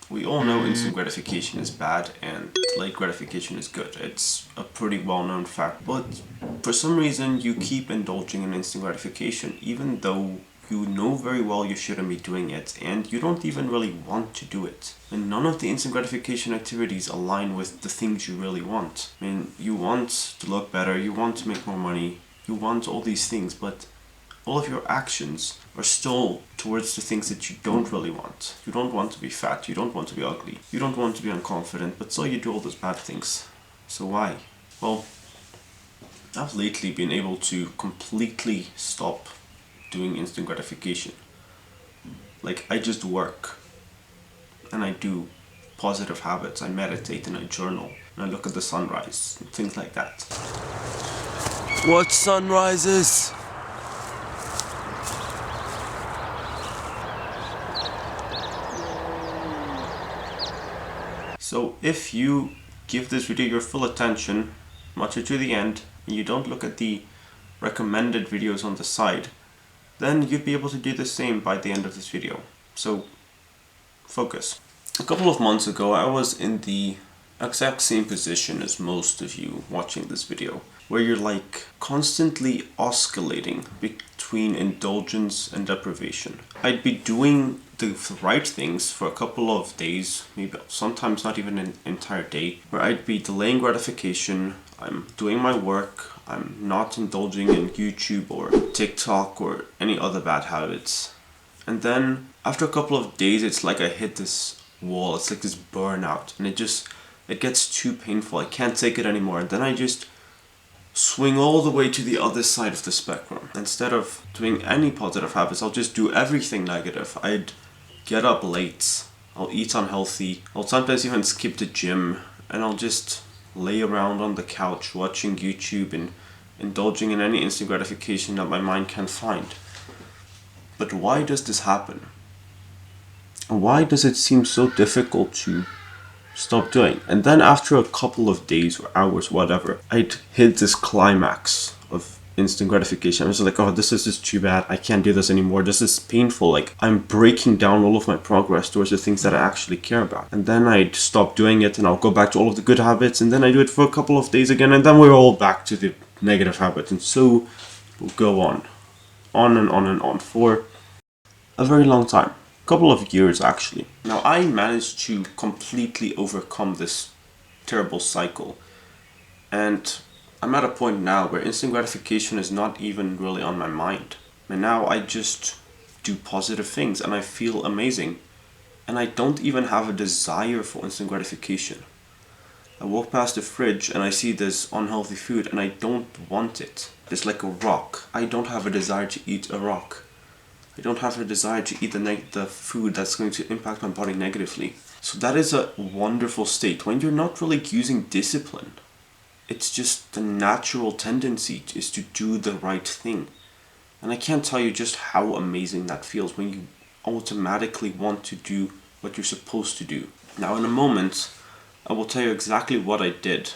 We all know instant gratification is bad and delayed gratification is good. It's a pretty well-known fact. But for some reason, you keep indulging in instant gratification, even though you know very well you shouldn't be doing it, and you don't even really want to do it. And none of the instant gratification activities align with the things you really want. I mean, you want to look better, you want to make more money, you want all these things, but all of your actions are still towards the things that you don't really want. You don't want to be fat, you don't want to be ugly, you don't want to be unconfident, but still you do all those bad things. So why? Well, I've lately been able to completely stop doing instant gratification. Like, I just work and I do positive habits. I meditate and I journal and I look at the sunrise and things like that. Watch sunrises! So if you give this video your full attention, watch it to the end, and you don't look at the recommended videos on the side, then you'd be able to do the same by the end of this video. So focus. A couple of months ago, I was in the exact same position as most of you watching this video, where you're like constantly oscillating between indulgence and deprivation. I'd be doing the right things for a couple of days, maybe sometimes not even an entire day, where I'd be delaying gratification, I'm doing my work, I'm not indulging in YouTube or TikTok or any other bad habits. And then after a couple of days, it's like I hit this wall, it's like this burnout, and it gets too painful, I can't take it anymore, and then I just swing all the way to the other side of the spectrum. Instead of doing any positive habits, I'll just do everything negative. I'd get up late, I'll eat unhealthy, I'll sometimes even skip the gym, and I'll just lay around on the couch watching YouTube and indulging in any instant gratification that my mind can find. But why does this happen? Why does it seem so difficult to stop doing? And then after a couple of days or hours, whatever, I'd hit this climax of instant gratification. I was like, oh, this is just too bad. I can't do this anymore. This is painful. Like, I'm breaking down all of my progress towards the things that I actually care about. And then I'd stop doing it and I'll go back to all of the good habits. And then I do it for a couple of days again. And then we're all back to the negative habits. And so we'll go on and on and on for a very long time. Couple of years actually. Now I managed to completely overcome this terrible cycle, and I'm at a point now where instant gratification is not even really on my mind, and now I just do positive things and I feel amazing, and I don't even have a desire for instant gratification. I walk past the fridge and I see this unhealthy food and I don't want it. It's like a rock. I don't have a desire to eat a rock. I don't have a desire to eat the food that's going to impact my body negatively. So that is a wonderful state when you're not really using discipline. It's just the natural tendency is to do the right thing. And I can't tell you just how amazing that feels when you automatically want to do what you're supposed to do. Now in a moment, I will tell you exactly what I did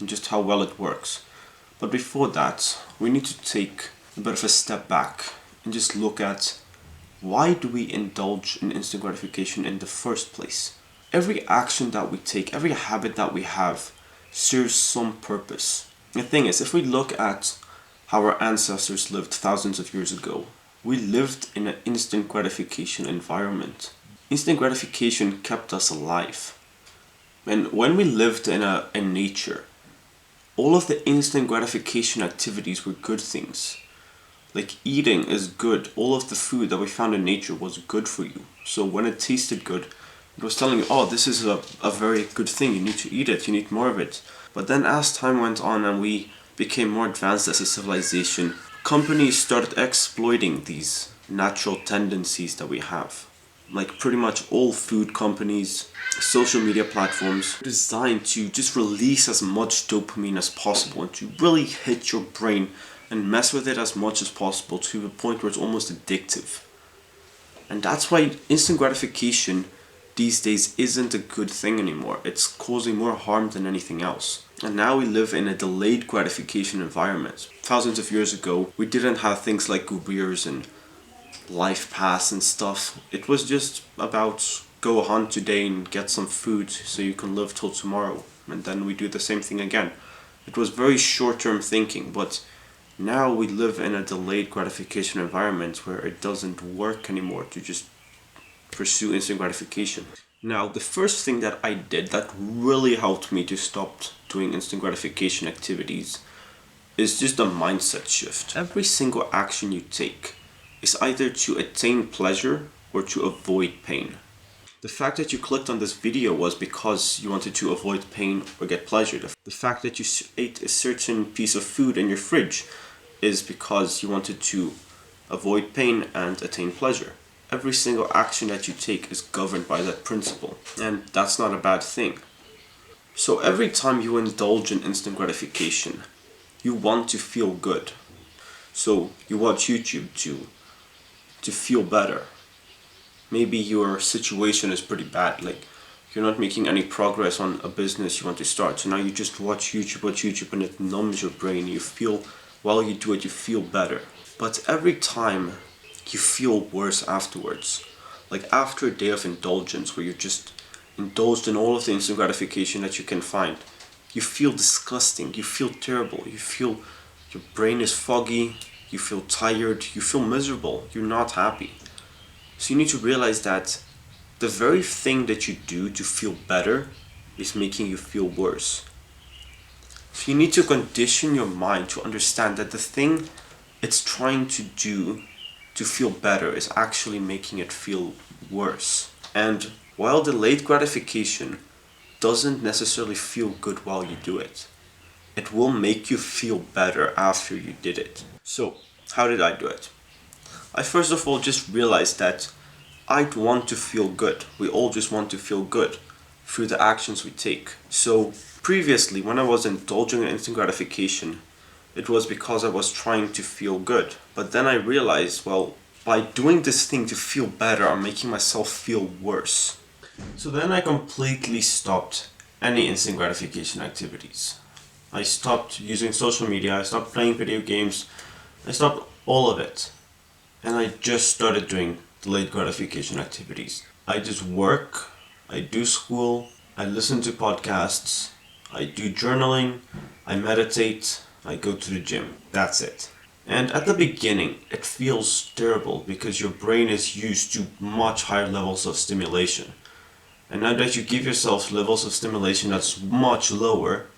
and just how well it works. But before that, we need to take a bit of a step back and just look at why do we indulge in instant gratification in the first place. Every action that we take, every habit that we have serves some purpose. The thing is, if we look at how our ancestors lived thousands of years ago, we lived in an instant gratification environment. Instant gratification kept us alive. And when we lived in nature, all of the instant gratification activities were good things. Like eating is good. All of the food that we found in nature was good for you. So when it tasted good, it was telling you, oh, this is a very good thing. You need to eat it. You need more of it. But then as time went on and we became more advanced as a civilization, companies started exploiting these natural tendencies that we have. Like pretty much all food companies, social media platforms, are designed to just release as much dopamine as possible and to really hit your brain and mess with it as much as possible to the point where it's almost addictive. And that's why instant gratification these days isn't a good thing anymore. It's causing more harm than anything else. And now we live in a delayed gratification environment. Thousands of years ago, we didn't have things like careers and life paths and stuff. It was just about go hunt today and get some food so you can live till tomorrow, and then we do the same thing again. It was very short-term thinking, but now we live in a delayed gratification environment where it doesn't work anymore to just pursue instant gratification. Now, the first thing that I did that really helped me to stop doing instant gratification activities is just a mindset shift. Every single action you take is either to attain pleasure or to avoid pain. The fact that you clicked on this video was because you wanted to avoid pain or get pleasure. The fact that you ate a certain piece of food in your fridge is because you wanted to avoid pain and attain pleasure. Every single action that you take is governed by that principle, and that's not a bad thing. So every time you indulge in instant gratification, you want to feel good. So you watch YouTube to feel better. Maybe your situation is pretty bad, like you're not making any progress on a business you want to start, so now you just watch YouTube, and it numbs your brain. You feel, while you do it, you feel better. But every time you feel worse afterwards, like after a day of indulgence where you're just indulged in all of the instant gratification that you can find, you feel disgusting, you feel terrible, you feel your brain is foggy, you feel tired, you feel miserable, you're not happy. So you need to realize that the very thing that you do to feel better is making you feel worse. So you need to condition your mind to understand that the thing it's trying to do to feel better is actually making it feel worse. And while delayed gratification doesn't necessarily feel good while you do it, it will make you feel better after you did it. So, how did I do it? I first of all just realized that I'd want to feel good. We all just want to feel good through the actions we take. So previously, when I was indulging in instant gratification, it was because I was trying to feel good. But then I realized, well, by doing this thing to feel better, I'm making myself feel worse. So then I completely stopped any instant gratification activities. I stopped using social media, I stopped playing video games, I stopped all of it. And I just started doing delayed gratification activities. I just work, I do school, I listen to podcasts, I do journaling, I meditate, I go to the gym. That's it. And at the beginning, it feels terrible because your brain is used to much higher levels of stimulation. And now that you give yourself levels of stimulation that's much lower,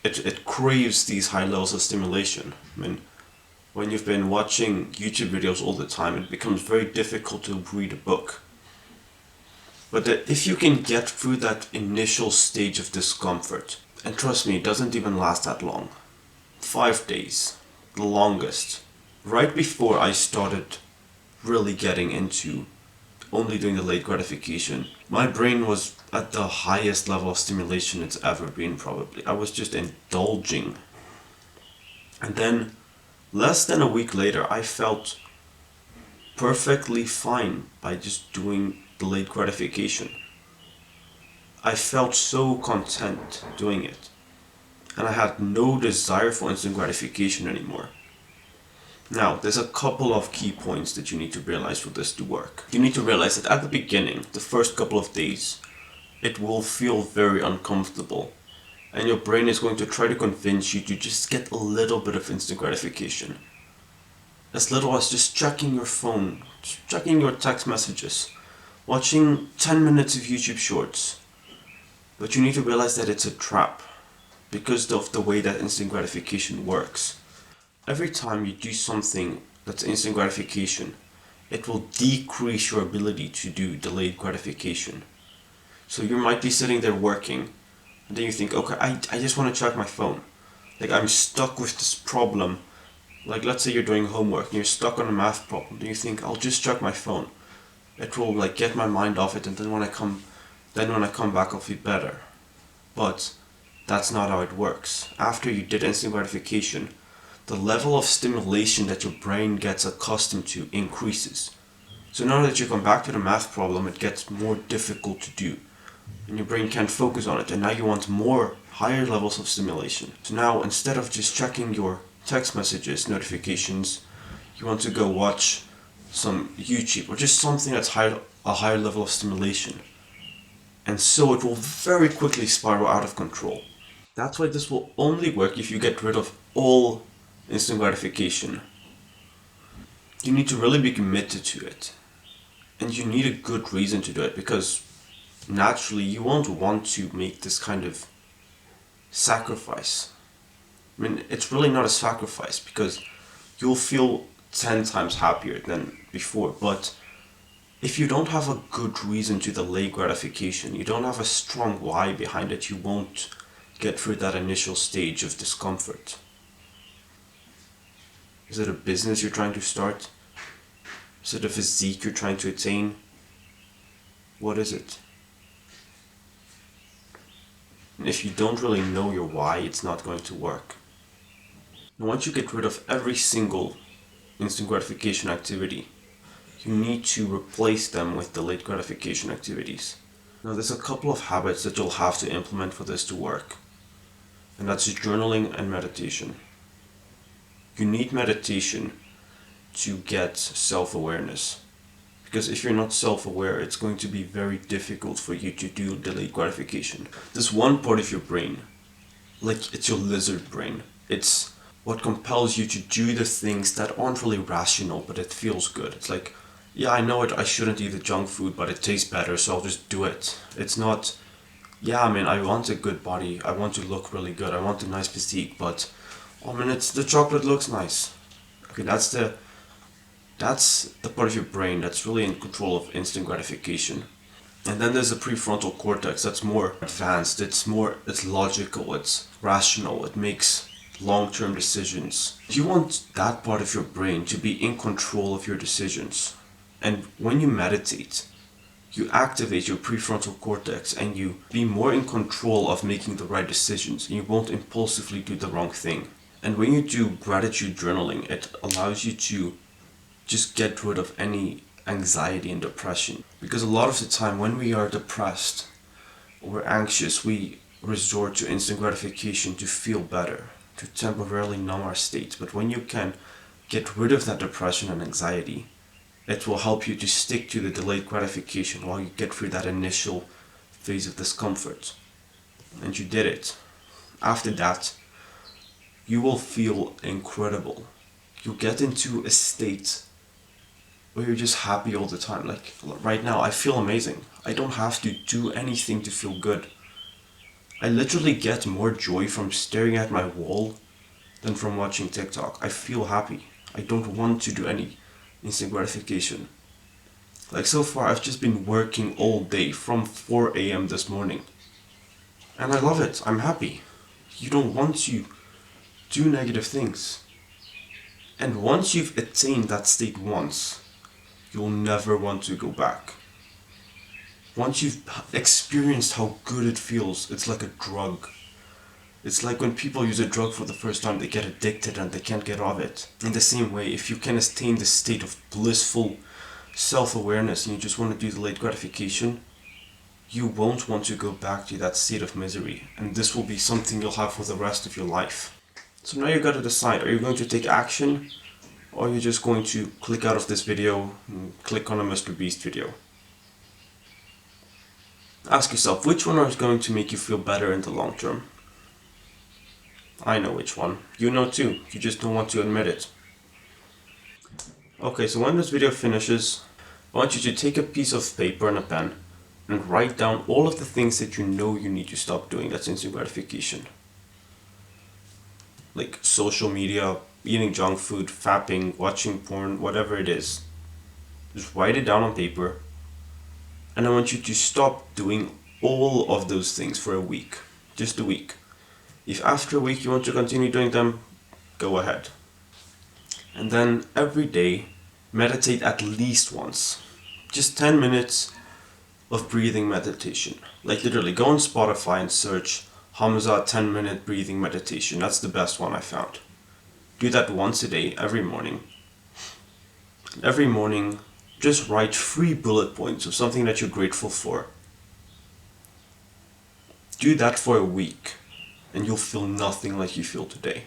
it craves these high levels of stimulation. I mean, when you've been watching YouTube videos all the time, it becomes very difficult to read a book. But if you can get through that initial stage of discomfort, and trust me, it doesn't even last that long. 5 days, the longest. Right before I started really getting into only doing delayed gratification, my brain was at the highest level of stimulation it's ever been, probably. I was just indulging. And then less than a week later, I felt perfectly fine by just doing delayed gratification. I felt so content doing it, and I had no desire for instant gratification anymore. Now, there's a couple of key points that you need to realize for this to work. You need to realize that at the beginning, the first couple of days, it will feel very uncomfortable. And your brain is going to try to convince you to just get a little bit of instant gratification. As little as just checking your phone, checking your text messages, watching 10 minutes of YouTube shorts. But you need to realize that it's a trap because of the way that instant gratification works. Every time you do something that's instant gratification, it will decrease your ability to do delayed gratification. So you might be sitting there working, and then you think, okay, I just want to check my phone. Like, I'm stuck with this problem. Like, let's say you're doing homework and you're stuck on a math problem. Then you think, I'll just check my phone. It will like get my mind off it, and then when I come back, I'll feel better. But that's not how it works. After you did instant gratification, the level of stimulation that your brain gets accustomed to increases. So now that you come back to the math problem, it gets more difficult to do. And your brain can't focus on it, and now you want more higher levels of stimulation. So now, instead of just checking your text messages, notifications, you want to go watch some YouTube, or just something that's a higher level of stimulation. And so it will very quickly spiral out of control. That's why this will only work if you get rid of all instant gratification. You need to really be committed to it. And you need a good reason to do it, because naturally you won't want to make this kind of sacrifice. I mean, it's really not a sacrifice, because you'll feel 10 times happier than before, but if you don't have a good reason to delay gratification, you don't have a strong why behind it, you won't get through that initial stage of discomfort. Is it a business you're trying to start? Is it a physique you're trying to attain? What is it? And if you don't really know your why, it's not going to work. And once you get rid of every single instant gratification activity, you need to replace them with delayed gratification activities. Now, there's a couple of habits that you'll have to implement for this to work. And that's journaling and meditation. You need meditation to get self-awareness. Because if you're not self-aware, it's going to be very difficult for you to do delayed gratification. There's one part of your brain, like it's your lizard brain. It's what compels you to do the things that aren't really rational, but it feels good. It's like, yeah, I know I shouldn't eat the junk food, but it tastes better, so I'll just do it. It's not, yeah, I mean, I want a good body, I want to look really good, I want a nice physique, but, I mean, the chocolate looks nice. Okay, that's the part of your brain that's really in control of instant gratification. And then there's the prefrontal cortex that's more advanced, it's logical, it's rational, it makes long-term decisions. You want that part of your brain to be in control of your decisions. And when you meditate, you activate your prefrontal cortex and you be more in control of making the right decisions, and you won't impulsively do the wrong thing. And when you do gratitude journaling, it allows you to just get rid of any anxiety and depression. Because a lot of the time when we are depressed or anxious, we resort to instant gratification to feel better, to temporarily numb our state. But when you can get rid of that depression and anxiety, it will help you to stick to the delayed gratification while you get through that initial phase of discomfort. And you did it. After that, you will feel incredible. You'll get into a state where you're just happy all the time. Like right now, I feel amazing. I don't have to do anything to feel good. I literally get more joy from staring at my wall than from watching TikTok. I feel happy. I don't want to do any instant gratification. Like so far, I've just been working all day from 4 a.m. this morning. And I love it. I'm happy. You don't want to do negative things. And once you've attained that state once, you'll never want to go back. Once you've experienced how good it feels, it's like a drug. It's like when people use a drug for the first time, they get addicted and they can't get off it. In the same way, if you can attain this state of blissful self-awareness and you just want to do delayed gratification, you won't want to go back to that state of misery. And this will be something you'll have for the rest of your life. So now you got to decide, are you going to take action? Or are you just going to click out of this video and click on a Mr. Beast video? Ask yourself, which one is going to make you feel better in the long term? I know which one. You know too. You just don't want to admit it. Okay, so when this video finishes, I want you to take a piece of paper and a pen and write down all of the things that you know you need to stop doing that's instant gratification. Like social media, eating junk food, fapping, watching porn, whatever it is. Just write it down on paper. And I want you to stop doing all of those things for a week. Just a week. If after a week you want to continue doing them, go ahead. And then every day, meditate at least once. Just 10 minutes of breathing meditation. Like literally, go on Spotify and search Hamza 10-minute breathing meditation. That's the best one I found. Do that once a day, every morning. Every morning, just write 3 bullet points of something that you're grateful for. Do that for a week, and you'll feel nothing like you feel today.